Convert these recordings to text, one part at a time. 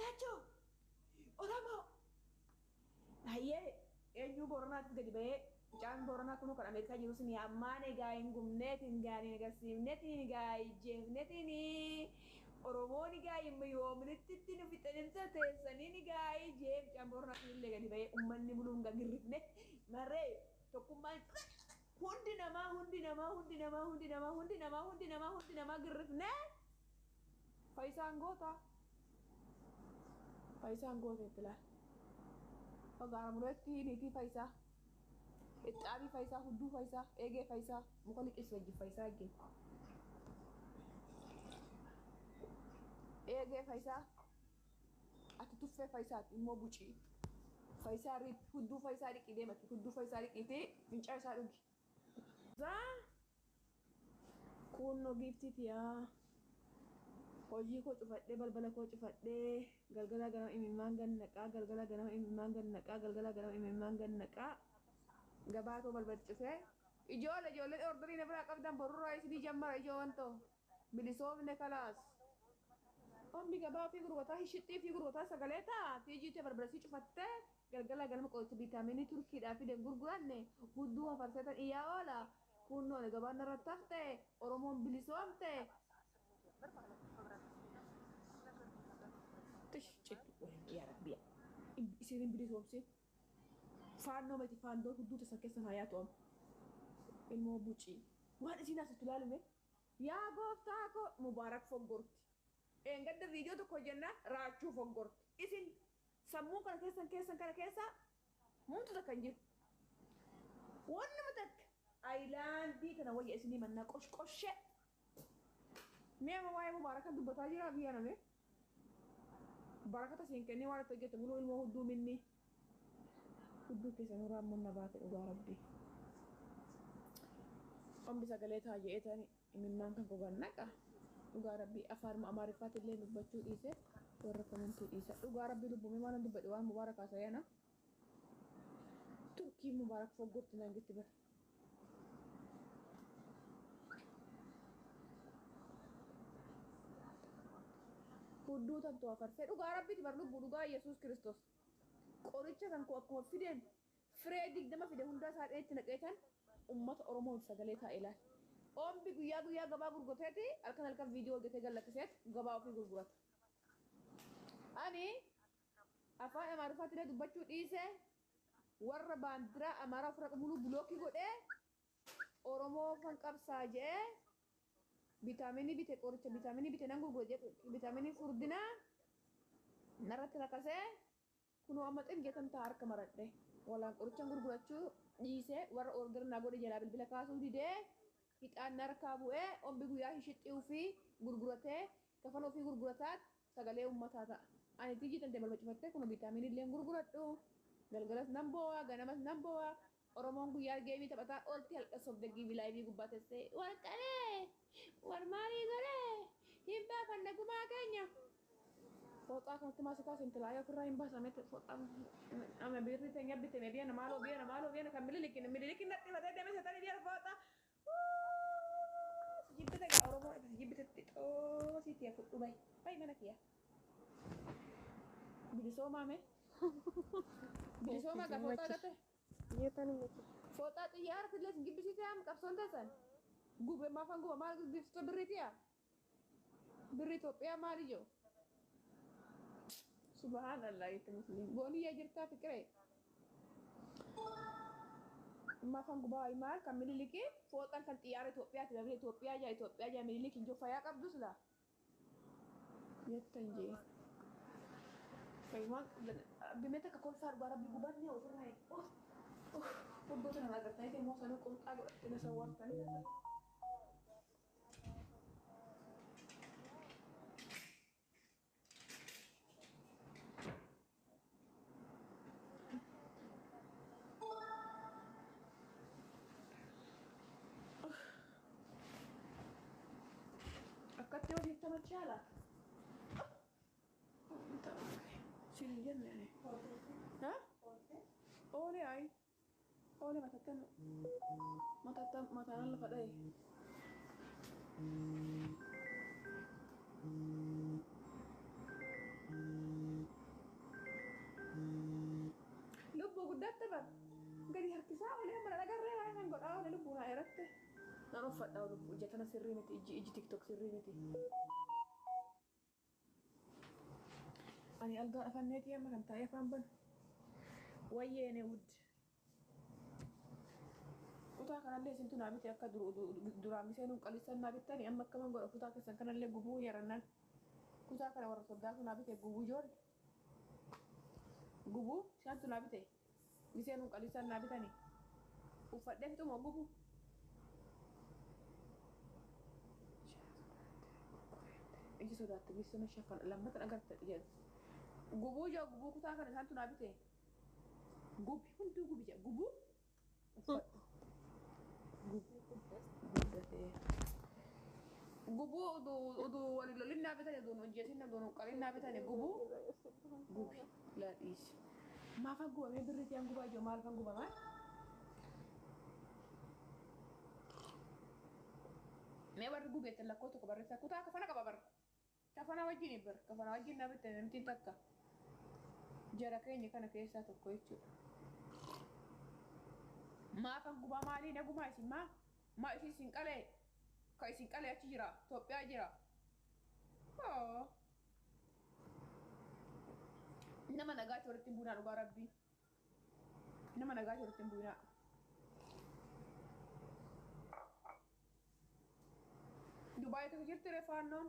Getacho, Oromo. Haye, eenyu Booranaatti gadi ba'ee mucaan Booranaa kun kan Ameerikaa jiru suni ammaan egaa hin gumneetiin gaarii agarsiifneetiin egaa ijjeefneetiin Oromoon egaa yemmuu yoominitti nu fixanimsa teessaniin egaa ijjeef mucaan Booranaa kun illee gadi ba'ee uummanni buluun gagirrifne marree tokkummaan hundi namaa girrifne faayisaan goota itti laal. Fagaara mul'atti niitii faayisaa. Ixxaabii faayisaa, hudduu faayisaa, eegee faayisaa, muka liqeessu wajjin faayisaa wajjin. Eegee faayisaa, ati tuffee faayisaati immoo bucii. Faayisaa riipi, hudduu faayisaa dhiqii deematti, hudduu faayisaa dhiqiitee fincaa isaa dhugi. Kunoo giiftiitiyaa. Hojii koo cufadhee balbala koo cufadhee galgala ganama imimmaan gannaqaa galgala ganama imimmaan gannaqaa galgala ganama imimmaan gannaqaa gabaatoo balbalti cufee ijoollee ordarii na biraa qabdan borurraa isinii jammara ijoowwantoo bilisoomne kalaas ombi gabaa ofii gurgurtaa hishixxii fi gurgurtaa sagalee ta'a fiijiitee barbarsii cufattee galgala ganama qoricha biitaaminii turkiidhaa fi gurguranne hudduu hafarseetan iyyaa oola kunnoon gabaan irratti hafte Oromoon bilisoomte. يا ربي يصيرين بليزومسي فانو متي فاندو هدو تسكس حياتهم الموبوشي وانا سي ناس تلالمه يا غوفتاكو مبارك فوغورت ان قد فيديو تو كوجنا راچو فوغورت اسين سمو كان كيسا مونتو تكنجي وانا متك ايلاند دي كان وجه اسني منا قشقشه ميما واي مبارك دبتا جرا فينا مي بركة سينكني وارد تجي تقولوا الموضوع مني هدو كيسا نورا من نبات أوغا ربي أم بساقليتها جئتاني من مانكا كوغان نكا أوغا ربي أفار ما معرفات اللي نبتشو إيسا ورقمنتو إيسا أوغا ربي لبومي ما ندبت وان مباركة سيانا تركي مبارك فوقت نانجت بر Hudduu tantu afarsee dhugaa rabbiiti bar lubbuu dhugaa Yesuus Kiristoos. Qoricha kan koo akkuma fideen firee digdama fide hundaa isaa dheetti naqeetan uummata Oromoo sagalee taa'e ilaal. Ombi guyyaa gabaa gurgurteeti halkan viidiyoo hojjetee gallakiseet gabaa ofii gurgurata. Ani afaan Amaariffaatii illee dubbachuu dhiisee warra baandiraa Amaaraa ofirra qabulu bulookii godhee Oromoo kan qabsaa jedhee Vitaminii bite qoricha vitaminii bite nan gurgure vitaminii furdinaa narratti rakasee kunoo amma xingeetan ta'a harka maradhe walaan qorichaan gurgurachuu dhiisee warra order naa godhe jalaa bilbila kaasuu didee hixaan narkaa bu'ee ombi guyyaa hishixxii ofii gurguratee kafana ofii gurgurataat sagalee uummataa ta'a. Ani tijji tante balbacifattee kunoo vitaminii illee gurguradhu galgalas nan boo'a ganamas nan boo'a Oromoon guyyaa geemii taphataa oolti halkas of daggii bilaaybii gubbaa teessee warqalee warmaarii galee hibbaa kan nagumaa keenya fooxaa kanatti maasikaa sintilaayoo ofirraa hin baasamete fooxaa ama birri teenya bitame biyana maaloo biyana kan milikin natti fatee deeme setanii biyana fooxaa jibbite gaa Oromoo jibbitetti xoosiiti yaa fudhu bayi mana kiyya bilisoomaa mee bilisoomaa gaa fooxaa gate fooxaa xiyyaara filles jibbisiisee am qabsoon taasisan gube maafan guba maal bifto birriitiya birri Itoophiyaa maali jiru subhanallah itti musliim booniyyaa jirtaa fikiree maafan gubaa maal kan mililikii fooxaan kan xiyyaara Itoophiyaati dablee Itoophiyaa jaa mililik injoo fayyaa qabdus laa jettan jee fayyimaan bimeta ka kolfaa dhugaa rabbi gubanni ofirraa Fuddoota nama agartanii immoo sanuu qunxaa godhattee na sawwaartanii akkatti walitti machaala. Siin jenne ha? Oole ay. Oole mataan lafa dhaye. bar gadi harkisaa olee mana dhagarree waan nan godhaa olee lubbuu naa eratte nan uffadhaa lubbuu ija tana sirrii miti iji tiktok sirrii miti ani algaa dhafanneetii amma kan taa'ee afaan ban wayyeene wud kutaa kanallee isintu naa biti akka duraan miseenuun qalisan naa bittani amma akkaman godha kutaa keessan kanallee gubuu yarannaan kutaa kana warra soddaatu naa bite gubuu ijoollee gubuu shaantu naa bite miseenuun qalisan naa bitani uffadheen tumoo gubuu iji sodaatte bisona shafan lammata agarta jedhu gubuu joo gubuu kutaa kana shaantu naa bite gubi hunduu gubi jedha gubuu uffadhu gubu udu walilolin naa bitane doon hojjetin doon qarin naa bitane gubu gubi laadhiis maafan gubamee birritii an gubaa ijoo maalfan gubamaa mee warri gubeetten lakkoo tokko barreessaa kutaa kafana qaba bar kafana wajjin bar kafana wajjin naa bitane namtiin takka jara keenya kana keessaa tokko jechuudha maafan gubaa maalii nagumaa isin maa isin qalee ka isin qalee achi jira Itoophiyaa jira nama nagaatti walitti hin buunaa dhugaa rabbii nama nagaatti walitti hin buunaa Dubaay keessa jirti ree faannoon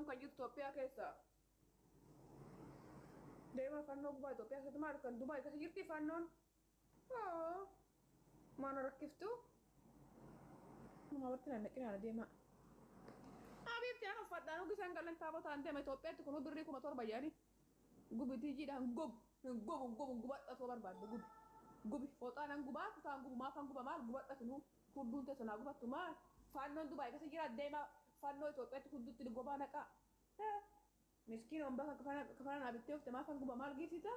kan jirtu Itoophiyaa keessa deema faannoo gubaa Itoophiyaa keessatti maal kan Dubaay keessa jirti faannoon mana rakkiftu nama walitti naannaqinaan deema abiibti aan uffadhaan ugi isaan galan taabotaan deema Itoophiyaatti kun birrii 7,000 jedhani gubitii jiidhaan gobu gubadhatoo barbaadde gubi fooxaan gubaa kutaan gubu maafan guba maal gubadhatu nu hudduun teessa naa gubattu maal faannoon Dubaay keessa jira deema faannoo Itoophiyaatti hudduutti gobaa naqaa miskiin ombaa kafana naa bittee ufte maafan guba maal giisita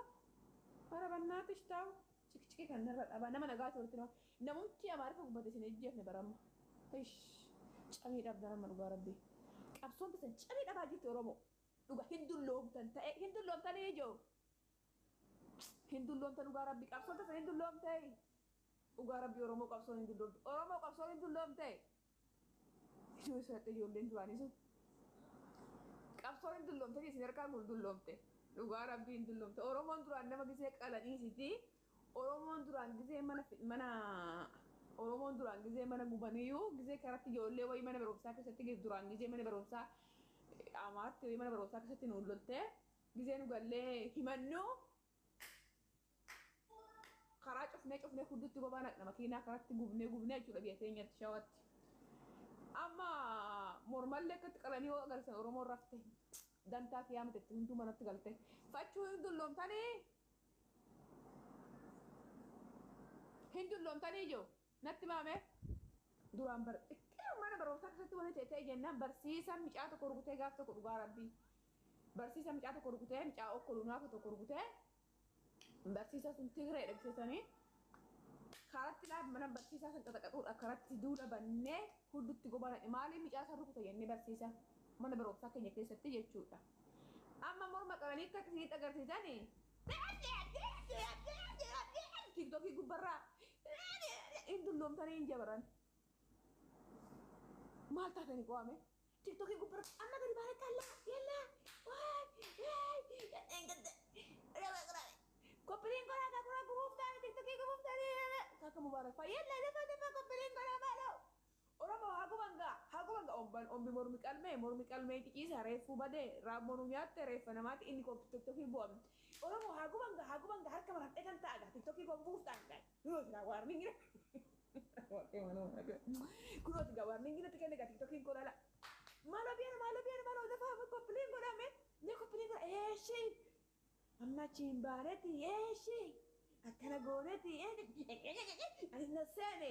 para bannaatish taa'u ciki kan narra dhaba nama nagaatti walitti nama namumti amaarifa gubbate isin ejjeefne baramma camii dhabda nama dhugaa rabbii qabsoon tasan camii dhabaa jirti Oromoo dhuga hindulloomtan ta'e hindulloomtanii ijoo hindulloomtan dhugaa rabbii qabsoon tasan hindulloomtee dhugaa rabbii Oromoo qabsoon hindulloomte Oromoo qabsoon hindulloomtee ishuu isaatti ijoolleen duraanii sun qabsoon hindulloomtanii isin harkaan hindulloomte dhugaa rabbii hindulloomte Oromoon duraan nama gisee qalaniisiti Oromoon duraan gisee mana gubaniyyuu gisee karatti ijoollee wayii mana barumsaa keessatti duraan gisee mana barumsaa amaatti wayii mana barumsaa keessatti nuun loltee gisee nu gallee himannu karaa cufnee hudduutti gobaa naqna makiinaa karatti gubnee jechuudha biyya keenyatti shawatti amma mormallee akkatti qalanii yoo agarsiisan Oromoon rafte dantaa kiyyaamatetti hunduu manatti galte fachuu hindulloomtanii ijoo natti maame duraan mana barumsaa keessatti wani ta'e jennaan barsiisaan micaa tokko rukutee gaaf tokko dhugaa rabbii barsiisaan micaa tokko rukutee micaa okkoluu tokko rukutee barsiisaa sun Tigree dhaggeessanii karatti dhaab mana barsiisaa san qaxaqaxuudha karatti duudha bannee hudduutti gobaadha maaliif micaa san rukuta jennee barsiisa mana barumsaa keenya keessatti jechuudha amma morma qabanii akka isin agarsiisanii TikTokii gubbarraa hindulloomtanii hin jabaran maal taatanii qo'ame TikTokii gubbarraa amma gadi baala kallaa yallaa koppiliin godhaa kakura gubuuf taane TikTokii gubuuf taane kakka mubaarak faa yallaa lafa koppiliin godhaa maaloo Oromoo hagubanga ombi mormi qalmee xiqiisa reeffuu badee raammoo nu nyaatte reeffa namaatti inni TikTokii bu'ame Oromoo hagubanga harka maratee kan ta'aga TikTokii gubuuf taane kunoo warningira kunoo warningira tikenne ga TikTokii godhala maaloo biyaana lafa koppiliin godhame ne koppiliin godha eeshii amma chimbaaneeti eeshii akkana gooneeti ani na seene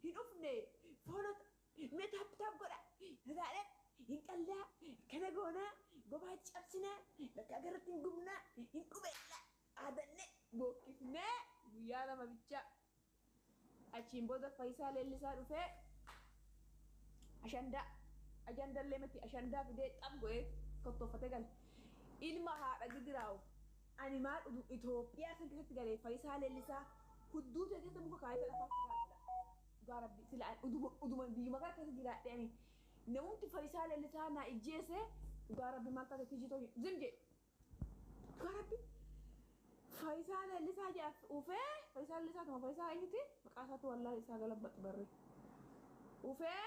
hin ufne foolota mee taap godha tasaadhe hin qallaa kana goonaa gobaa cabsinaa bakka agarratti hin gubnaa hin qubeella aadanne bookkifnee guyyaa lama bicha achiin booda Faayisaa Leellisaa dhufee ajandallee miti ashandaa fidee xab go'ee kottoofatee gale ilma haadha gidiraawu ani maal Itoophiyaa san keessatti galee Faayisaa Leellisaa hudduu ta'e keessa muka kaayee lafaatti gaafadha. Dhugaa rabbi sila uduma biyya kana keessa jiraadhe ani namumti Faayisaa Leellisaa naa ijjeese dhugaa rabbi maal taate tijjitoo zimje dhugaa rabbi Faayisaa Leellisaa jaaf ufee Faayisaa Leellisaa tuma Faayisaa eenyuti maqaa isaatu wallaahi isaa galabbatu barre ufee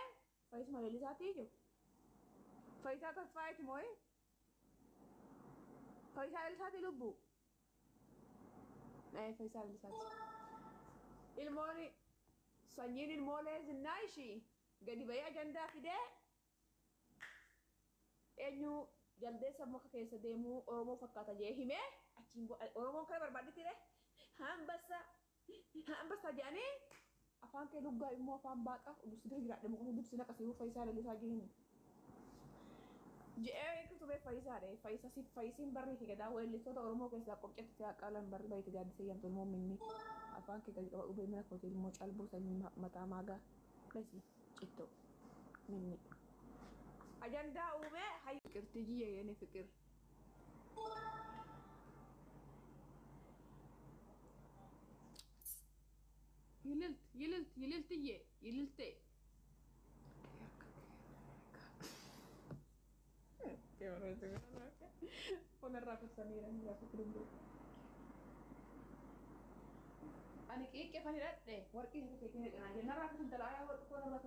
Faayisaa Leellisaati jiru Faayisaa Tasfaayeeti moo'ee Faayisaa Leellisaati lubbu Faayisaa Leellisaati ilmooni sanyiin ilmoolee zinnaa ishii gadi bayee ajandaa fidee eenyu jaldeessa muka keessa deemuu Oromoo fakkaata jee himee achiin Oromoon kana barbaaditire hambasa jedhanii afaan kee luggaa immoo afaan baaqa udusitee jiraadhe muka huddubsi naqasiifuu Faayisaa Leellisaa jihin je'ee kutubee Faayisaadhe Faayisiin barrii fi gadaa weellistoota Oromoo keessaa qopheetti ta'aa qaalan barrii baay'ee gaaddisee yamtu immoo minni afaan kee gadi qaba dhubee mina kootii immoo calbuu sanyii mataa maagaa lasi cittoo minni ajandaa uumee hayyu fikirti jiyyee yeene fikir yililtiyye yililte Ponerraa kursaniira miyaa fikiruu ani qiqqeeffani dhadhe warqii akka keetiin meeqanaa jennarraa kuti dalaayaa warqii koonarraa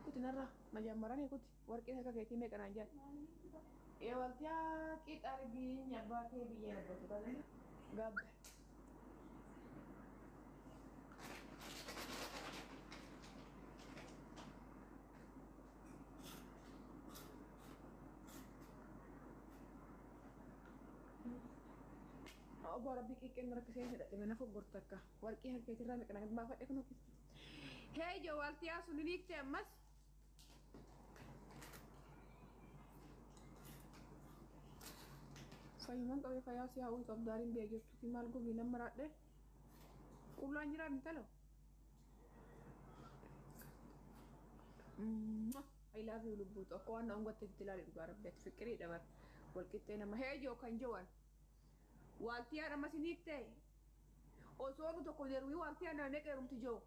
kuti narraa majammaranii kuti warqii akka keetiin meeqanaa jenna waltiyaa qixa argiin abbaa kee biyyee nabbatu taate gabbe Obbo Rabbi qiqqeen rakkisee jedhadhe mana foggortakka warqii harkeetirraa meeqanaa baafadhe kunuuti hee ijoo waltiyaa sun hiikte ammas fayyumaan qabee fayyaa si hawwii qabdaariin biyya jirtuuti maal gogii nan maraadhe qullaan jiraa mintalo I love you lubbuutu akka waan na ungatte itti ilaali dhugaa rabbeeti fiqirii dabar walqixxee nama hee ijoo kan jewan waltiyaa ammas hin hiikte osoo nu tokko deeruwii waltiyaa na neqeerumti joo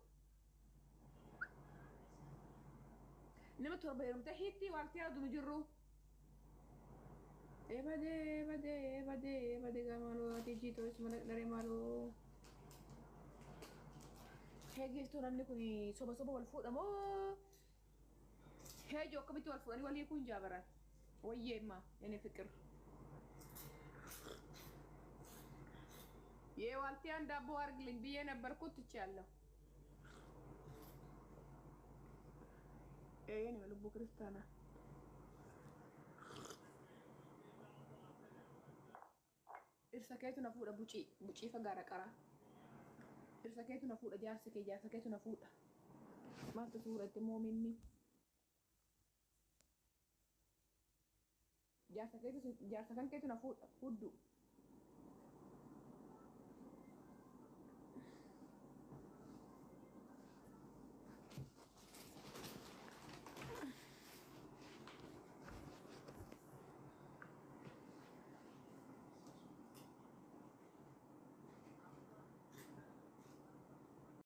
nama torba heerumte hiitti waltiyaa dunu jirru Ebade gamalo ati jito ismana dari malu Hegestu namni kun soba wal fuudhamo Hejo akkamitti wal fuudhanii walii kun jaabaran wayyeemma yani fikir Yee waltiyaan daabboo argilin biyyee nabbarkutti chaallo yani lubbu kiristaana Irsa keetu na fuudha bucii fagaara qaraa Irsa keetu na fuudha jaarsa keetu na fuudha maaltu suuratti moominni jaarsa kan keetu na fuudha huddu